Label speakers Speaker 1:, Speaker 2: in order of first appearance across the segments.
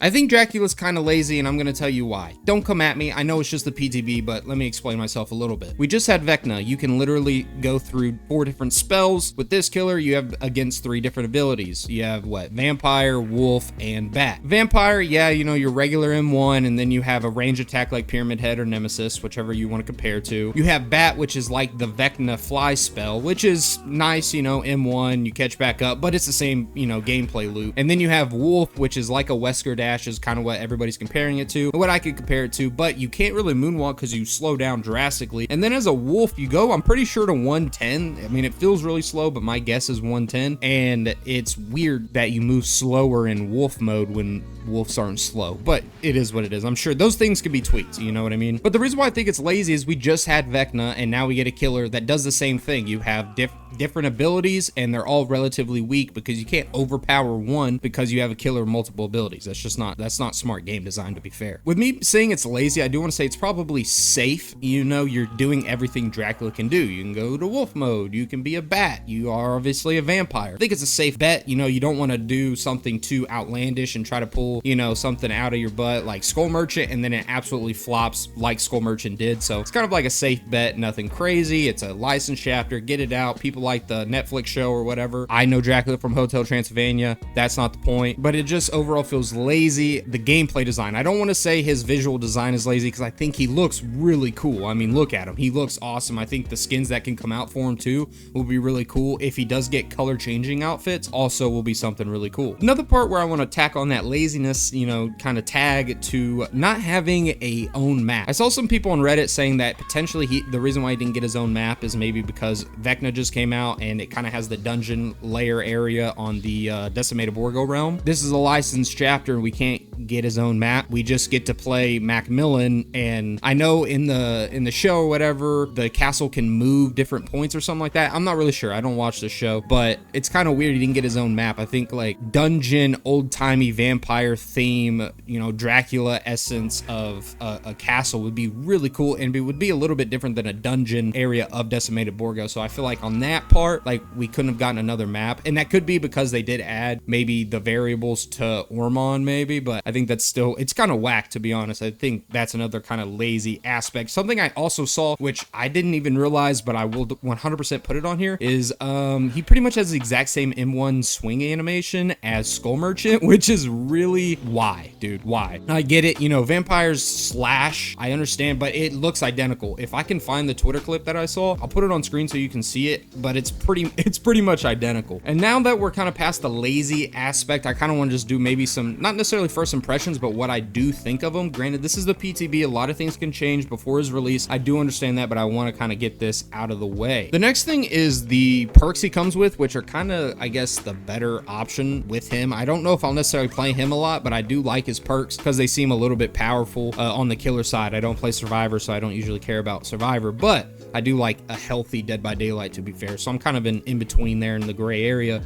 Speaker 1: I think Dracula's kind of lazy, and I'm going to tell you why. Don't come at me. I know it's just the PTB, but let me explain myself a little bit. We just had Vecna. You can literally go through 4 different spells. With this killer, you have against 3 different abilities. You have what? Vampire, Wolf, and Bat. Vampire, yeah, you know, your regular M1, and then you have a range attack like Pyramid Head or Nemesis, whichever you want to compare to. You have Bat, which is like the Vecna fly spell, which is nice, you know, M1, you catch back up, but it's the same, you know, gameplay loop. And then you have Wolf, which is like a Wesker Dash, is kind of what everybody's comparing it to, what I could compare it to, but you can't really moonwalk because you slow down drastically. And then as a Wolf, you go, I'm pretty sure, to 110. I mean, it feels really slow, but my guess is 110. And it's weird that you move slower in Wolf mode when Wolves aren't slow, but it is what it is. I'm sure those things can be tweaked, you know what I mean? But the reason why I think it's lazy is we just had Vecna, and now we get a killer that does the same thing. You have different abilities, and they're all relatively weak because you can't overpower one because you have a killer with multiple abilities. That's not smart game design, to be fair. With me saying it's lazy, I do want to say it's probably safe. You know, you're doing everything Dracula can do. You can go to Wolf mode, you can be a Bat, you are obviously a vampire. I think it's a safe bet. You know, you don't want to do something too outlandish and try to pull, you know, something out of your butt like Skull Merchant, and then it absolutely flops like Skull Merchant did. So it's kind of like a safe bet, nothing crazy. It's a licensed chapter, get it out. People like the Netflix show or whatever. I know Dracula from Hotel Transylvania. That's not the point, but it just overall feels lazy. The gameplay design, I don't want to say his visual design is lazy because I think he looks really cool. I mean, look at him. He looks awesome. I think the skins that can come out for him too will be really cool. If he does get color changing outfits, also will be something really cool. Another part where I want to tack on that laziness, you know, kind of tag to not having a own map. I saw some people on Reddit saying that potentially the reason why he didn't get his own map is maybe because Vecna just came out and it kind of has the dungeon layer area on the Decimated Borgo realm. This is a licensed chapter and we can't get his own map. We just get to play Macmillan, and I know in the show or whatever, the castle can move different points or something like that. I'm not really sure. I don't watch the show, but it's kind of weird he didn't get his own map. I think like dungeon, old-timey vampire theme, you know, Dracula essence of a castle would be really cool, and it would be a little bit different than a dungeon area of Decimated Borgo. So I feel like on that part, like we couldn't have gotten another map, and that could be because they did add maybe the variables to Ormond maybe, but I think that's still, it's kind of whack, to be honest. I think that's another kind of lazy aspect. Something I also saw, which I didn't even realize, but I will 100% put it on here, is he pretty much has the exact same M1 swing animation as Skull Merchant, which is really, why, dude, why? I get it, you know, vampires slash, I understand, but it looks identical. If I can find the Twitter clip that I saw, I'll put it on screen so you can see it, but it's pretty much identical. And now that we're kind of past the lazy aspect, I kind of want to just do maybe some, not necessarily first impressions, but what I do think of him. Granted, this is the PTB, a lot of things can change before his release. I do understand that, but I want to kind of get this out of the way. The next thing is the perks he comes with, which are kind of, I guess, the better option with him. I don't know if I'll necessarily play him a lot, but I do like his perks because they seem a little bit powerful on the killer side. I don't play Survivor, so I don't usually care about Survivor, but I do like a healthy Dead by Daylight, to be fair. So I'm kind of in between there in the gray area.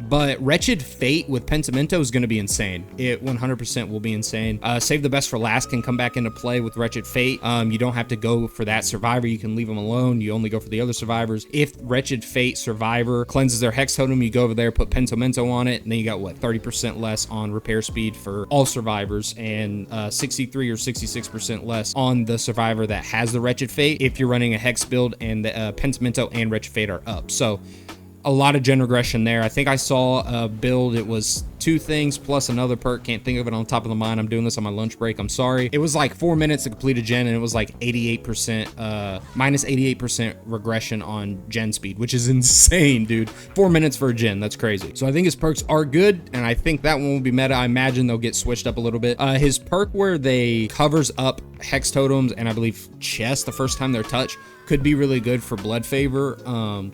Speaker 1: But Wretched Fate with Pentimento is going to be insane. It 100% will be insane. Save the Best for Last can come back into play with Wretched Fate. You don't have to go for that survivor. You can leave them alone. You only go for the other survivors. If Wretched Fate survivor cleanses their Hex Totem, you go over there, put Pentimento on it, and then you got, what, 30% less on repair speed for all survivors, and 63 or 66% less on the survivor that has the Wretched Fate if you're running a Hex build and the Pentimento and Wretched Fate are up. So a lot of gen regression there. I think I saw a build, it was 2 things plus another perk, can't think of it on top of the mind. I'm doing this on my lunch break, I'm sorry. It was like 4 minutes to complete a gen, and it was like 88%, minus 88% regression on gen speed, which is insane, dude. 4 minutes for a gen, that's crazy. So I think his perks are good, and I think that one will be meta. I imagine they'll get switched up a little bit. His perk where they covers up Hex Totems and I believe chests the first time they're touched could be really good for Blood Favor,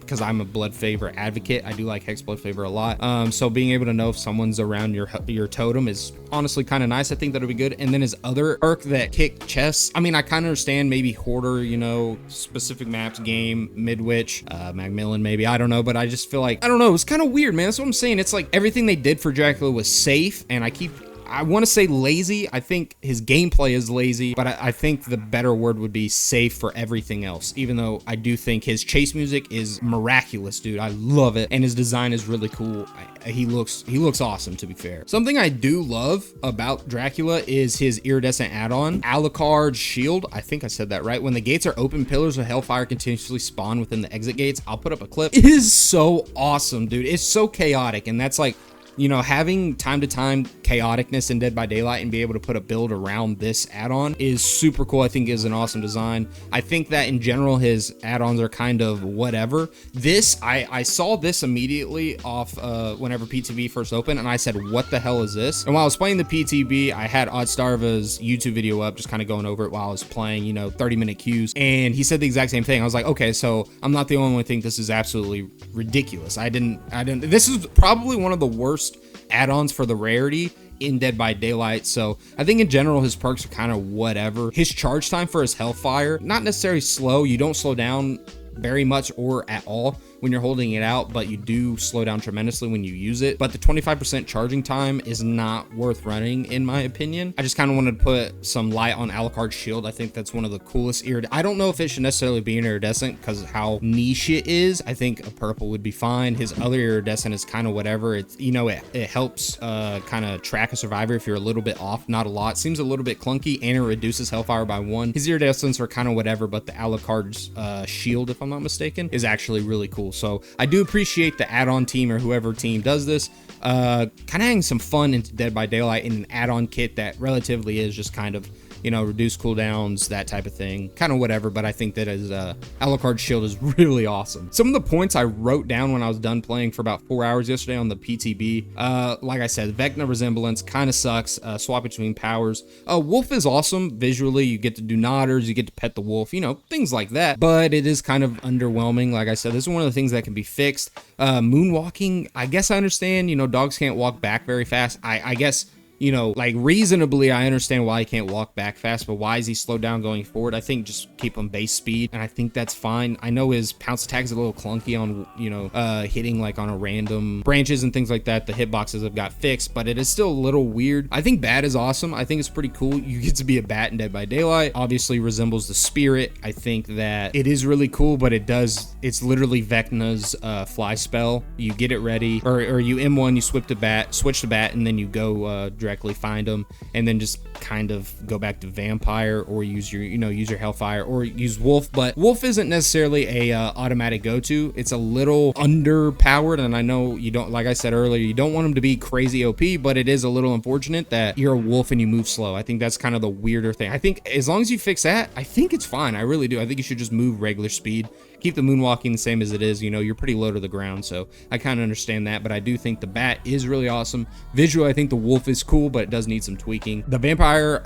Speaker 1: because I'm a Blood Favor advocate. I do like Hex Blood Favor a lot. So being able to know if someone's around your totem is honestly kind of nice. I think that'll be good. And then his other perk that kick chests, I mean, I kind of understand maybe Hoarder, you know, specific maps, game, Midwich, Macmillan maybe, I don't know, but I just feel like, I don't know, it's kind of weird, man. That's what I'm saying. It's like everything they did for Dracula was safe, and I keep I want to say lazy. I think his gameplay is lazy, but I think the better word would be safe for everything else, even though I do think his chase music is miraculous, dude. I love it, and his design is really cool. He looks awesome, to be fair. Something I do love about Dracula is his iridescent add-on, Alucard Shield. I think I said that right. When the gates are open, pillars of hellfire continuously spawn within the exit gates. I'll put up a clip. It is so awesome, dude. It's so chaotic, and that's like, you know, having time to time chaoticness in Dead by Daylight and be able to put a build around this add-on is super cool. I think is an awesome design. I think that in general his add-ons are kind of whatever. This, I saw this immediately off whenever PTB first opened, and I said, what the hell is this? And while I was playing the PTB, I had Oddstarva's YouTube video up, just kind of going over it while I was playing, you know, 30-minute queues, and he said the exact same thing. I was like, okay, so I'm not the only one who think this is absolutely ridiculous. I didn't, this is probably one of the worst add-ons for the rarity in Dead by Daylight. So I think in general his perks are kind of whatever. His charge time for his hellfire, not necessarily slow. You don't slow down very much or at all when you're holding it out, but you do slow down tremendously when you use it. But the 25% charging time is not worth running, in my opinion. I just kind of wanted to put some light on Alucard's shield. I think that's one of the coolest I don't know if it should necessarily be an iridescent because of how niche it is. I think a purple would be fine. His other iridescent is kind of whatever. It's, you know, it helps kind of track a survivor if you're a little bit off, not a lot. Seems a little bit clunky, and it reduces hellfire by 1. His iridescents are kind of whatever, but the Alucard's shield, if I'm not mistaken, is actually really cool. So I do appreciate the add-on team or whoever team does this, kind of having some fun into Dead by Daylight in an add-on kit that relatively is just kind of, you know, reduce cooldowns, that type of thing, kind of whatever. But I think that his Alucard shield is really awesome. Some of the points I wrote down when I was done playing for about 4 hours yesterday on the PTB, like I said, Vecna resemblance kind of sucks. Swap between powers. Wolf is awesome visually. You get to do nodders, you get to pet the wolf, you know, things like that. But it is kind of underwhelming. Like I said, this is one of the things that can be fixed. Moonwalking, I guess I understand, you know, dogs can't walk back very fast. I guess, you know, like reasonably, I understand why he can't walk back fast, but why is he slowed down going forward? I think just keep him base speed, and I think that's fine. I know his pounce attack is a little clunky on, you know, hitting like on a random branches and things like that. The hitboxes have got fixed, but it is still a little weird. I think bat is awesome. I think it's pretty cool. You get to be a bat in Dead by Daylight. Obviously resembles the spirit. I think that it is really cool, but it's literally Vecna's fly spell. You get it ready, or you M1, you switch to bat, and then you go directly find them, and then just kind of go back to vampire, or use your hellfire, or use wolf. But wolf isn't necessarily a automatic go-to. It's a little underpowered, and I know you don't, like I said earlier, you don't want him to be crazy OP, but it is a little unfortunate that you're a wolf and you move slow. I think that's kind of the weirder thing. I think as long as you fix that, I think it's fine. I really do. I think you should just move regular speed. Keep the moonwalking the same as it is. You know, you're pretty low to the ground, so I kind of understand that, but I do think the bat is really awesome. Visually, I think the wolf is cool, but it does need some tweaking. The vampire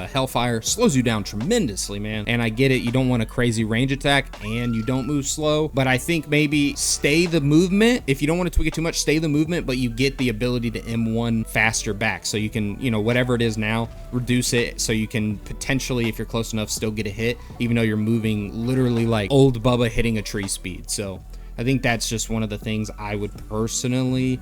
Speaker 1: hellfire slows you down tremendously, man, and I get it. You don't want a crazy range attack, and you don't move slow, but I think maybe stay the movement. If you don't want to tweak it too much, stay the movement, but you get the ability to M1 faster back, so you can, you know, whatever it is now, reduce it so you can potentially, if you're close enough, still get a hit, even though you're moving literally like old Bubba hitting a tree speed. So I think that's just one of the things I would personally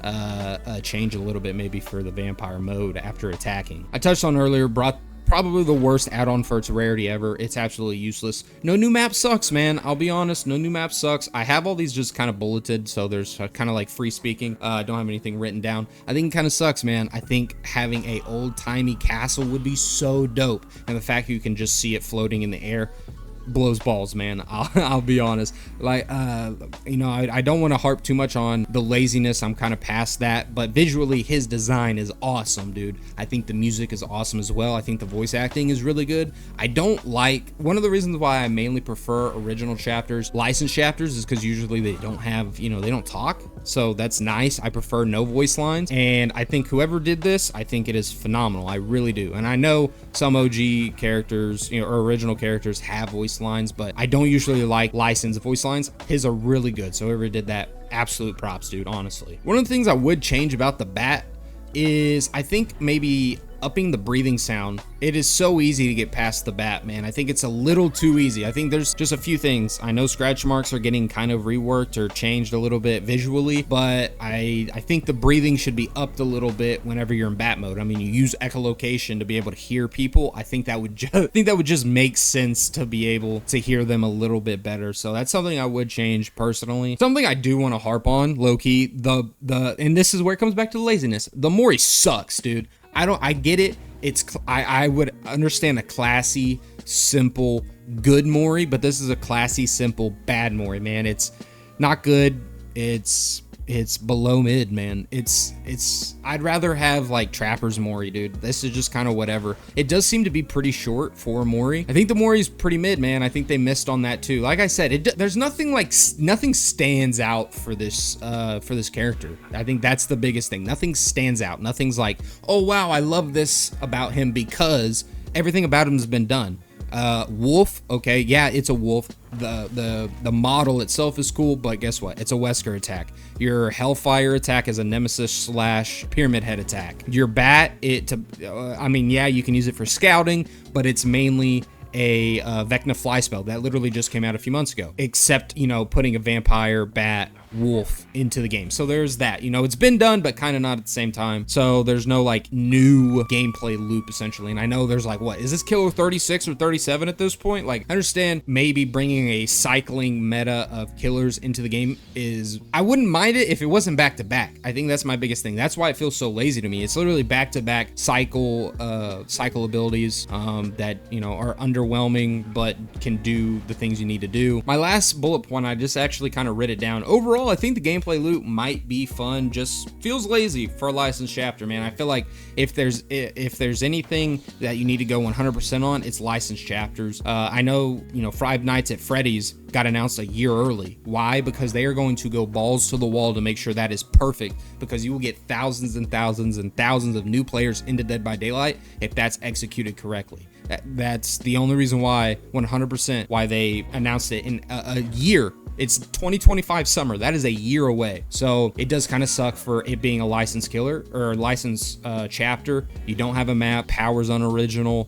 Speaker 1: change a little bit, maybe for the vampire mode after attacking. I touched on earlier, brought probably the worst add-on for its rarity ever. It's absolutely useless. No new map sucks, man. I'll be honest, no new map sucks. I have all these just kind of bulleted, so there's kind of like free speaking. I don't have anything written down. I think it kind of sucks, man. I think having a old-timey castle would be so dope, and the fact you can just see it floating in the air blows balls, man. I'll be honest. Like, you know, I don't want to harp too much on the laziness. I'm kind of past that, but visually his design is awesome, dude. I think the music is awesome as well. I think the voice acting is really good. I don't like, one of the reasons why I mainly prefer original chapters, licensed chapters, is because usually they don't have, you know, they don't talk, so that's nice. I prefer no voice lines, and I think whoever did this, I think it is phenomenal. I really do. And I know some OG characters, you know, or original characters have voice lines, but I don't usually like licensed voice lines. His are really good, so whoever did that, absolute props, dude, honestly. One of the things I would change about the bat is I think maybe upping the breathing sound. It is so easy to get past the bat, man. I think it's a little too easy. I think there's just a few things. I know scratch marks are getting kind of reworked or changed a little bit visually, but I think the breathing should be upped a little bit whenever you're in bat mode. I mean, you use echolocation to be able to hear people. I think that would just make sense to be able to hear them a little bit better. So that's something I would change personally. Something I do want to harp on, low key, and this is where it comes back to the laziness. The Mori sucks, dude. I get it. I would understand a classy, simple, good Mori, but this is a classy, simple, bad Mori, man. It's not good. It's below mid, man. I'd rather have like Trapper's Mori, dude. This is just kind of whatever. It does seem to be pretty short for Mori. I think the Mori's pretty mid, man. I think they missed on that too. Like I said, there's nothing stands out for this character. I think that's the biggest thing. Nothing stands out. Nothing's like, oh wow, I love this about him, because everything about him has been done. Wolf, okay, yeah, it's a wolf. The model itself is cool, but guess what? It's a Wesker attack. Your Hellfire attack is a Nemesis / Pyramid Head attack. Your bat, I mean, yeah, you can use it for scouting, but it's mainly a Vecna fly spell that literally just came out a few months ago, except, you know, putting a vampire, bat, wolf into the game. So there's that, you know, it's been done, but kind of not at the same time. So there's no like new gameplay loop essentially. And I know there's like, what is this, killer 36 or 37 at this point? Like, I understand maybe bringing a cycling meta of killers into the game I wouldn't mind it if it wasn't back to back. I think that's my biggest thing. That's why it feels so lazy to me. It's literally back to back cycle abilities that, you know, are underwhelming but can do the things you need to do. My last bullet point, I just actually kind of writ it down. Overall, I think the gameplay loop might be fun, just feels lazy for a licensed chapter, man. I feel like if there's anything that you need to go 100% on, it's licensed chapters. I know, you know, Five Nights at Freddy's got announced a year early. Why? Because they are going to go balls to the wall to make sure that is perfect, because you will get thousands and thousands and thousands of new players into Dead by Daylight if that's executed correctly. That's the only reason why, 100%, why they announced it in a year. It's 2025 summer. That is a year away. So it does kind of suck for it being a licensed killer or a licensed chapter. You don't have a map. Power's unoriginal.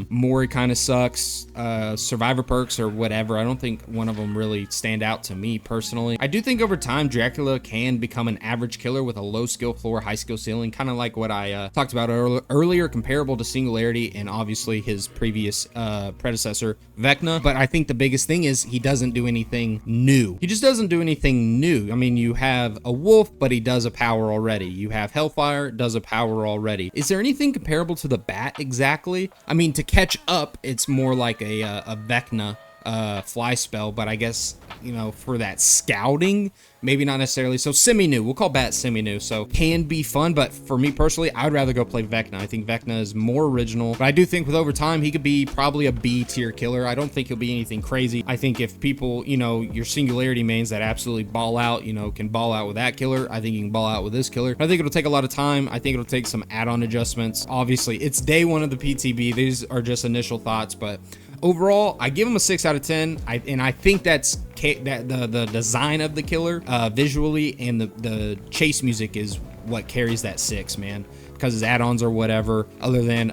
Speaker 1: Mori kind of sucks. Survivor perks or whatever. I don't think one of them really stand out to me personally. I do think over time Dracula can become an average killer with a low skill floor, high skill ceiling, kind of like what I talked about earlier, comparable to Singularity and obviously his previous predecessor Vecna. But I think the biggest thing is he doesn't do anything new. He just doesn't do anything new. I mean, you have a wolf, but he does a power already. You have Hellfire, does a power already. Is there anything comparable to the bat exactly? I mean, to catch up, it's more like a Vecna fly spell, but I guess, you know, for that scouting, maybe not necessarily. So semi-new, we'll call bat semi-new. So can be fun, but for me personally, I'd rather go play Vecna. I think Vecna is more original, but I do think with over time, he could be probably a B tier killer. I don't think he'll be anything crazy. I think if people, you know, your Singularity mains that absolutely ball out, you know, can ball out with that killer, I think you can ball out with this killer. I think it'll take a lot of time. I think it'll take some add-on adjustments. Obviously, it's day one of the PTB. These are just initial thoughts, but overall, I give him a 6 out of 10. I think that's the design of the killer visually and the chase music is what carries that 6, man. Because his add-ons or whatever, other than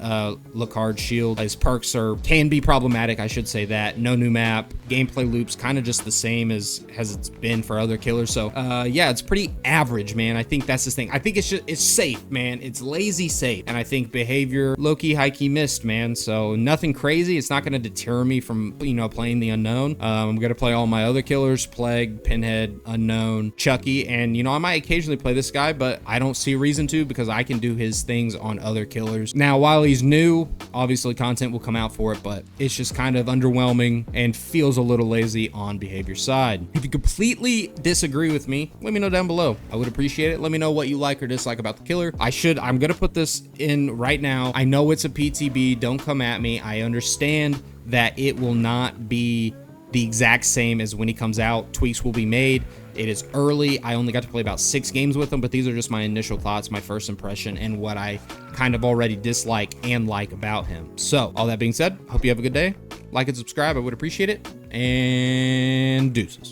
Speaker 1: Lacard's shield, his perks can be problematic, I should say that. No new map, gameplay loops kind of just the same as it's been for other killers. So yeah, it's pretty average, man. I think that's the thing. I think it's safe, man. It's lazy safe, and I think behavior low-key, high-key missed, man. So nothing crazy. It's not going to deter me from, you know, playing the unknown. I'm gonna play all my other killers: Plague, Pinhead, Unknown, Chucky, and you know, I might occasionally play this guy, but I don't see a reason to, because I can do his things on other killers. Now, while he's new, obviously content will come out for it, but it's just kind of underwhelming and feels a little lazy on behavior side. If you completely disagree with me, let me know down below. I would appreciate it. Let me know what you like or dislike about the killer. I'm gonna put this in right now. I know it's a PTB, don't come at me. I understand that it will not be the exact same as when he comes out. Tweaks will be made. It is early. I only got to play about 6 games with him, but these are just my initial thoughts, my first impression, and what I kind of already dislike and like about him. So, all that being said, hope you have a good day. Like and subscribe. I would appreciate it. And deuces.